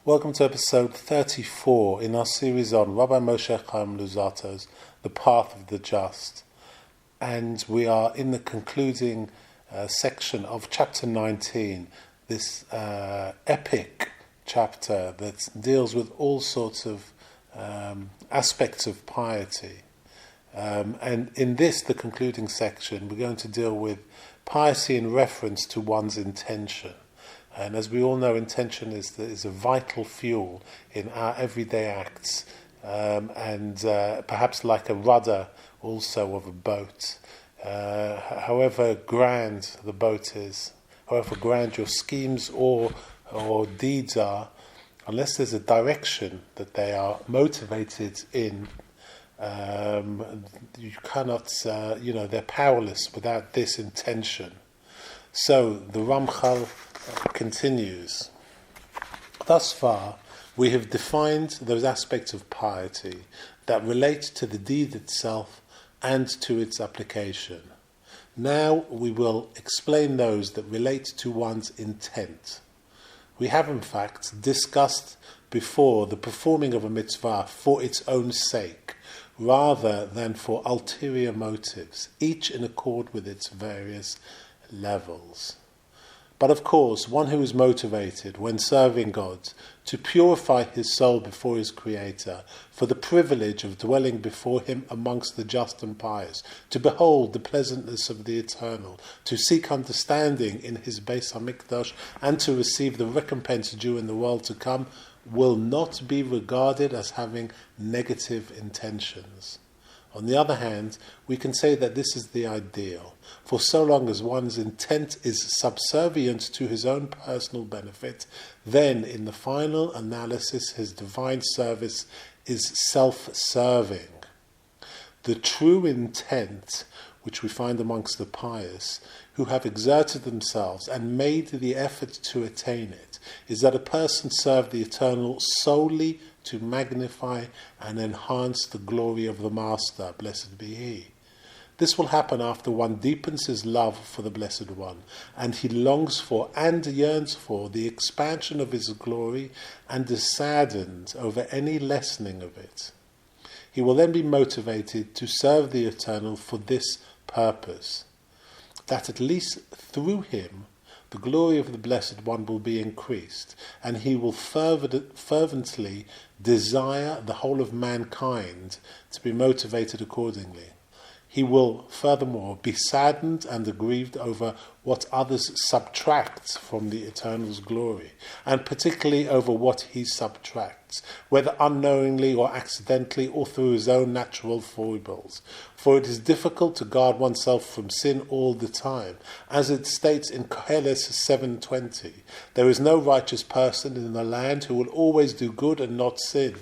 Welcome to episode 34 in our series on Rabbi Moshe Chaim Luzzatto's The Path of the Just. And we are in the concluding section of chapter 19, this epic chapter that deals with all sorts of aspects of piety. And in this, the concluding section, we're going to deal with piety in reference to one's intention. And as we all know, intention is a vital fuel in our everyday acts, and perhaps like a rudder also of a boat. However grand the boat is, however grand your schemes or deeds are, unless there's a direction that they are motivated in, you cannot, they're powerless without this intention. So the Ramchal continues. Thus far, we have defined those aspects of piety that relate to the deed itself and to its application. Now we will explain those that relate to one's intent. We have, in fact, discussed before the performing of a mitzvah for its own sake, rather than for ulterior motives, each in accord with its various levels. But of course, one who is motivated when serving God to purify his soul before his Creator, for the privilege of dwelling before him amongst the just and pious, to behold the pleasantness of the eternal, to seek understanding in his Beis HaMikdash, and to receive the recompense due in the world to come, will not be regarded as having negative intentions. On the other hand, we can say that this is the ideal, for so long as one's intent is subservient to his own personal benefit, then in the final analysis his divine service is self-serving. The true intent, which we find amongst the pious, who have exerted themselves and made the effort to attain it, is that a person serve the eternal solely to magnify and enhance the glory of the Master, blessed be He. This will happen after one deepens his love for the Blessed One, and he longs for and yearns for the expansion of his glory and is saddened over any lessening of it. He will then be motivated to serve the Eternal for this purpose, that at least through him the glory of the Blessed One will be increased, and he will fervently desire the whole of mankind to be motivated accordingly. He will furthermore be saddened and aggrieved over what others subtract from the Eternal's glory, and particularly over what he subtracts, whether unknowingly or accidentally or through his own natural foibles. For it is difficult to guard oneself from sin all the time. As it states in Koheles 7:20, there is no righteous person in the land who will always do good and not sin.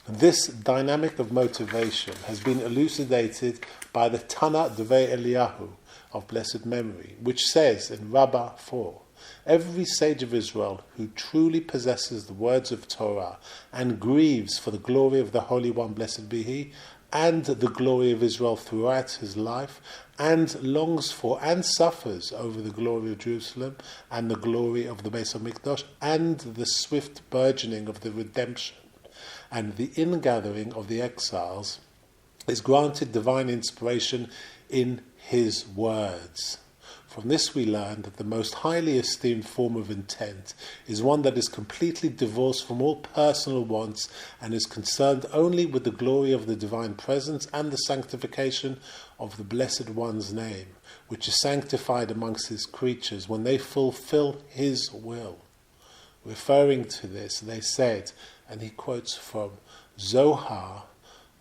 This dynamic of motivation has been elucidated by the Tana Devei Eliyahu of blessed memory, which says in Rabbah 4, every sage of Israel who truly possesses the words of Torah and grieves for the glory of the Holy One, blessed be He, and the glory of Israel throughout his life, and longs for and suffers over the glory of Jerusalem and the glory of the Beis HaMikdash and the swift burgeoning of the redemption and the ingathering of the exiles, is granted divine inspiration in his words. From this we learn that the most highly esteemed form of intent is one that is completely divorced from all personal wants and is concerned only with the glory of the divine presence and the sanctification of the Blessed One's name, which is sanctified amongst his creatures when they fulfill his will. Referring to this, they said, and he quotes from Zohar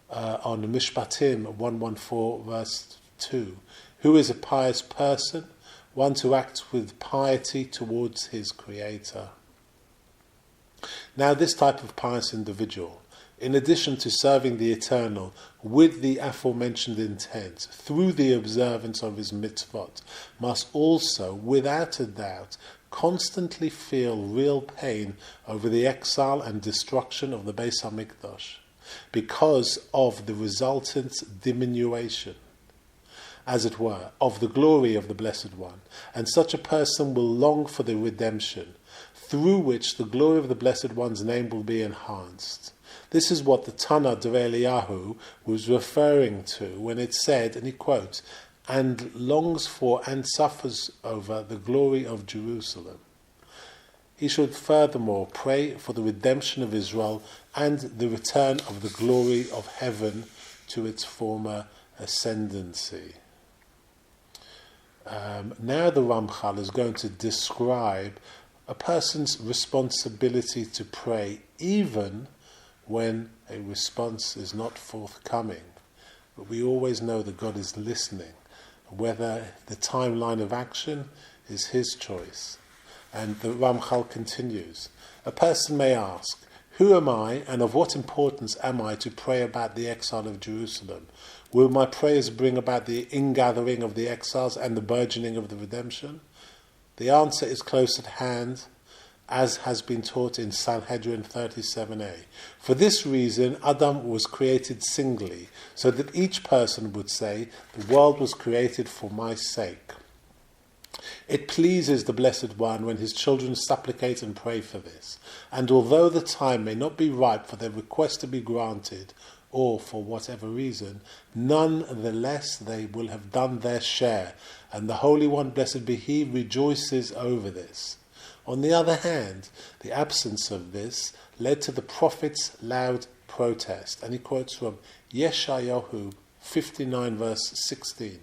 on Mishpatim 114 verse 2, who is a pious person? One who acts with piety towards his Creator. Now this type of pious individual, in addition to serving the Eternal with the aforementioned intent through the observance of his mitzvot, must also, without a doubt, constantly feel real pain over the exile and destruction of the Beis HaMikdash, because of the resultant diminution, as it were, of the glory of the Blessed One, and such a person will long for the redemption, through which the glory of the Blessed One's name will be enhanced. This is what the Tana de Eliyahu was referring to when it said, and he quotes, and longs for and suffers over the glory of Jerusalem. He should furthermore pray for the redemption of Israel and the return of the glory of heaven to its former ascendancy. Now the Ramchal is going to describe a person's responsibility to pray even when a response is not forthcoming. But we always know that God is listening. Whether the timeline of action is his choice. And the Ramchal continues, a person may ask, who am I and of what importance am I to pray about the exile of Jerusalem? Will my prayers bring about the ingathering of the exiles and the burgeoning of the redemption? The answer is close at hand, as has been taught in Sanhedrin 37a. For this reason, Adam was created singly, so that each person would say, the world was created for my sake. It pleases the Blessed One when his children supplicate and pray for this, and although the time may not be ripe for their request to be granted, or for whatever reason, nonetheless they will have done their share, and the Holy One, blessed be He, rejoices over this. On the other hand, the absence of this led to the prophet's loud protest, and he quotes from Yeshayahu 59 verse 16.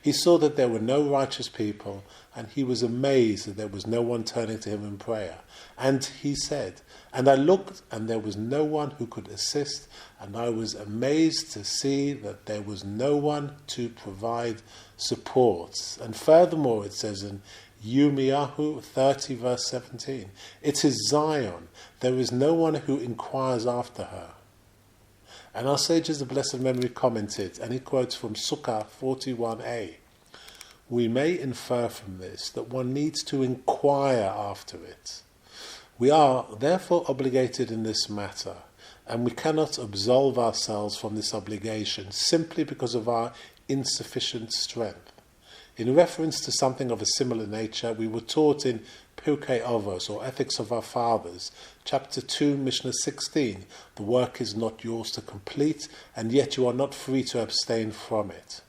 He saw that there were no righteous people, and he was amazed that there was no one turning to him in prayer. And he said, and I looked, and there was no one who could assist, and I was amazed to see that there was no one to provide support. And furthermore, it says in Yirmiyahu 30 verse 17, it is Zion, there is no one who inquires after her. And our sages of blessed memory commented, and he quotes from Sukkah 41a, we may infer from this that one needs to inquire after it. We are therefore obligated in this matter, and we cannot absolve ourselves from this obligation simply because of our insufficient strength. In reference to something of a similar nature, we were taught in Pirkei Avos, or Ethics of Our Fathers, chapter 2, Mishnah 16, the work is not yours to complete, and yet you are not free to abstain from it.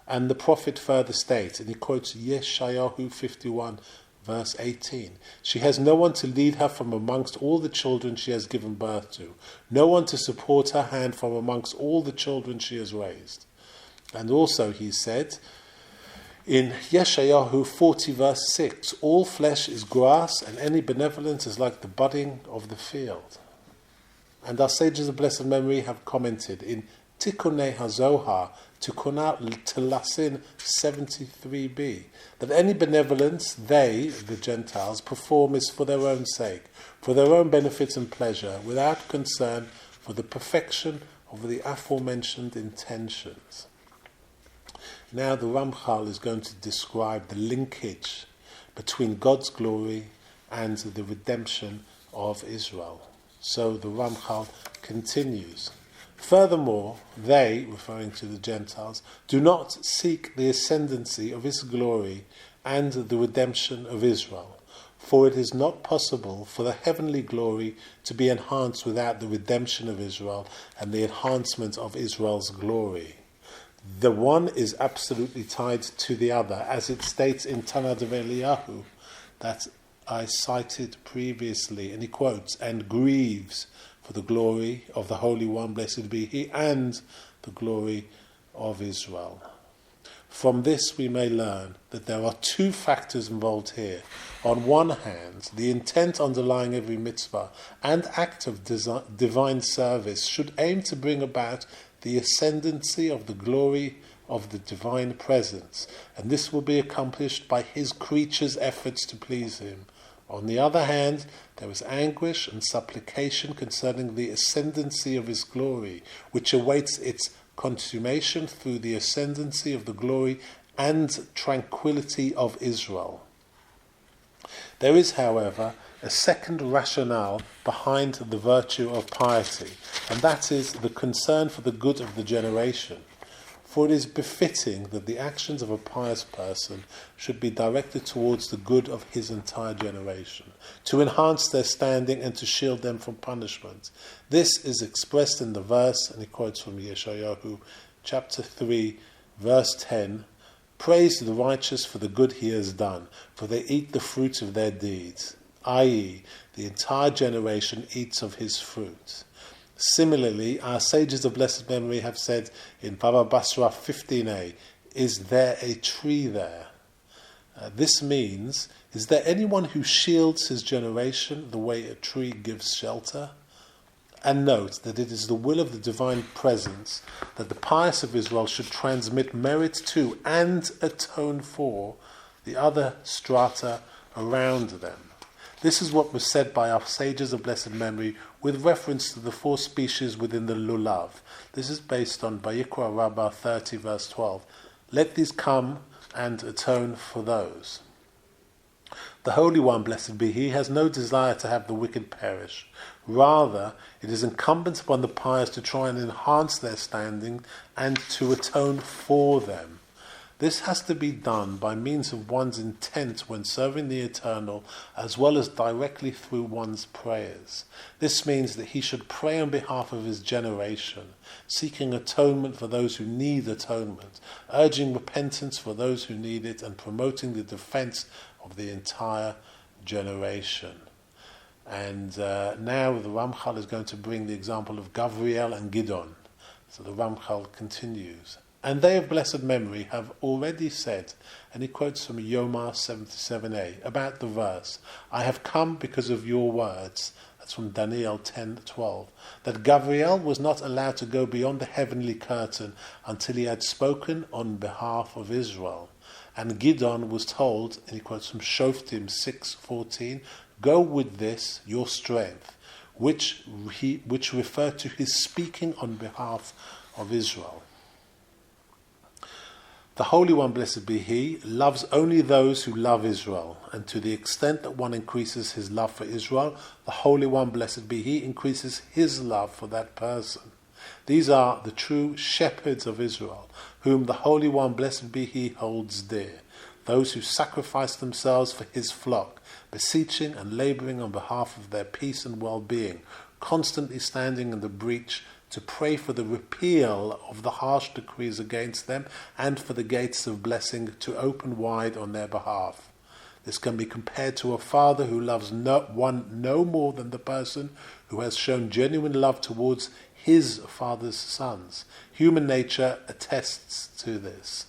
And the prophet further states, and he quotes Yeshayahu 51, verse 18, she has no one to lead her from amongst all the children she has given birth to, no one to support her hand from amongst all the children she has raised. And also he said, in Yeshayahu 40 verse 6, all flesh is grass, and any benevolence is like the budding of the field. And our sages of blessed memory have commented in Tikkunei HaZohar, Tikkunah Telasin 73b, that any benevolence they, the Gentiles, perform is for their own sake, for their own benefit and pleasure, without concern for the perfection of the aforementioned intentions. Now the Ramchal is going to describe the linkage between God's glory and the redemption of Israel. So the Ramchal continues. Furthermore, they, referring to the Gentiles, do not seek the ascendancy of His glory and the redemption of Israel, for it is not possible for the heavenly glory to be enhanced without the redemption of Israel and the enhancement of Israel's glory. The one is absolutely tied to the other, as it states in Tana de Eliyahu that I cited previously, and he quotes, and grieves for the glory of the Holy One, blessed be He, and the glory of Israel. From this we may learn that there are two factors involved here. On one hand, the intent underlying every mitzvah and act of divine service should aim to bring about the ascendancy of the glory of the divine presence, and this will be accomplished by His creatures' efforts to please Him. On the other hand, there is anguish and supplication concerning the ascendancy of His glory, which awaits its consummation through the ascendancy of the glory and tranquility of Israel. There is, however, a second rationale behind the virtue of piety, and that is the concern for the good of the generation. For it is befitting that the actions of a pious person should be directed towards the good of his entire generation, to enhance their standing and to shield them from punishment. This is expressed in the verse, and he quotes from Yeshayahu, chapter 3, verse 10, "Praise the righteous for the good he has done, for they eat the fruit of their deeds," i.e., the entire generation eats of his fruit. Similarly, our sages of blessed memory have said in Baba Basra 15a, "Is there a tree there?" This means, is there anyone who shields his generation the way a tree gives shelter? And note that it is the will of the divine presence that the pious of Israel should transmit merit to and atone for the other strata around them. This is what was said by our sages of blessed memory with reference to the 4 species within the lulav. This is based on Vayikra Rabbah 30 verse 12. "Let these come and atone for those." The Holy One, blessed be He, has no desire to have the wicked perish. Rather, it is incumbent upon the pious to try and enhance their standing and to atone for them. This has to be done by means of one's intent when serving the Eternal, as well as directly through one's prayers. This means that he should pray on behalf of his generation, seeking atonement for those who need atonement, urging repentance for those who need it, and promoting the defense of the entire generation. And now the Ramchal is going to bring the example of Gavriel and Gidon. So the Ramchal continues. "And they of blessed memory have already said," and he quotes from Yomar 77a, about the verse, "I have come because of your words," that's from Daniel 10:12, that Gavriel was not allowed to go beyond the heavenly curtain until he had spoken on behalf of Israel. And Gidon was told, and he quotes from Shoftim 6:14, "Go with this, your strength," which referred to his speaking on behalf of Israel. The Holy One, blessed be He, loves only those who love Israel, and to the extent that one increases his love for Israel, the Holy One, blessed be He, increases his love for that person. These are the true shepherds of Israel, whom the Holy One, blessed be He, holds dear, those who sacrifice themselves for His flock, beseeching and labouring on behalf of their peace and well-being, constantly standing in the breach to pray for the repeal of the harsh decrees against them and for the gates of blessing to open wide on their behalf. This can be compared to a father who loves no more than the person who has shown genuine love towards his father's sons. Human nature attests to this.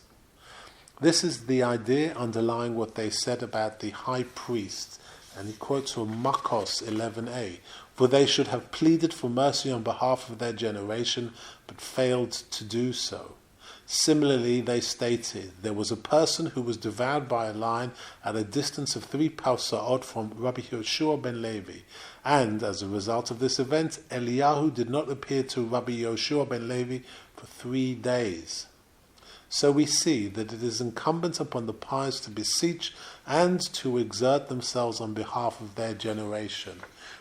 This is the idea underlying what they said about the high priest, and he quotes from Makos 11a, "For they should have pleaded for mercy on behalf of their generation, but failed to do so." Similarly, they stated, there was a person who was devoured by a lion at a distance of 3 parsaot from Rabbi Yoshua ben Levi, and as a result of this event, Eliyahu did not appear to Rabbi Yoshua ben Levi for 3 days. So we see that it is incumbent upon the pious to beseech and to exert themselves on behalf of their generation.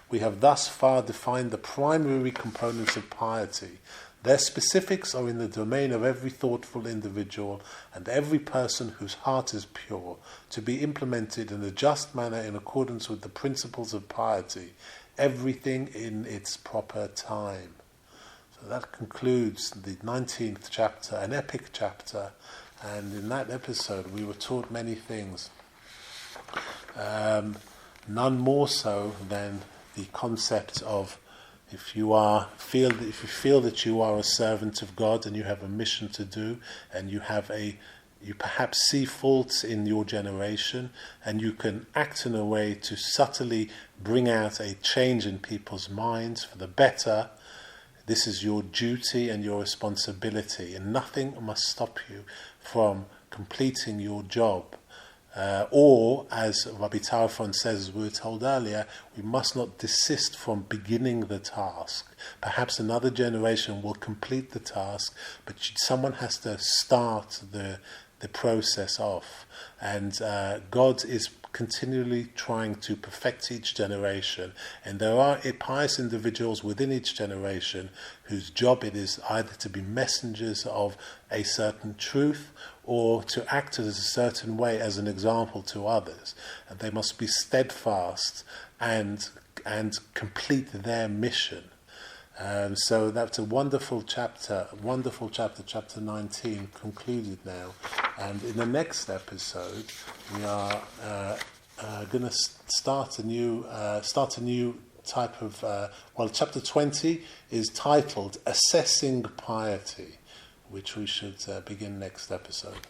We have thus far defined the primary components of piety. Their specifics are in the domain of every thoughtful individual and every person whose heart is pure, to be implemented in a just manner in accordance with the principles of piety, everything in its proper time. So that concludes the 19th chapter, an epic chapter, and in that episode we were taught many things. None more so than the concept of if you feel that you are a servant of God and you have a mission to do, and you perhaps see faults in your generation, and you can act in a way to subtly bring out a change in people's minds for the better, this is your duty and your responsibility, and nothing must stop you from completing your job. Or, as Rabbi Tarfon says, as we were told earlier, we must not desist from beginning the task. Perhaps another generation will complete the task, but someone has to start the process off. And God is continually trying to perfect each generation, and there are pious individuals within each generation whose job it is either to be messengers of a certain truth or to act as a certain way as an example to others, and they must be steadfast and complete their mission. So that's a wonderful chapter, chapter 19, concluded now. And in the next episode, we are going to start a new type of, chapter 20 is titled Assessing Piety, which we should begin next episode.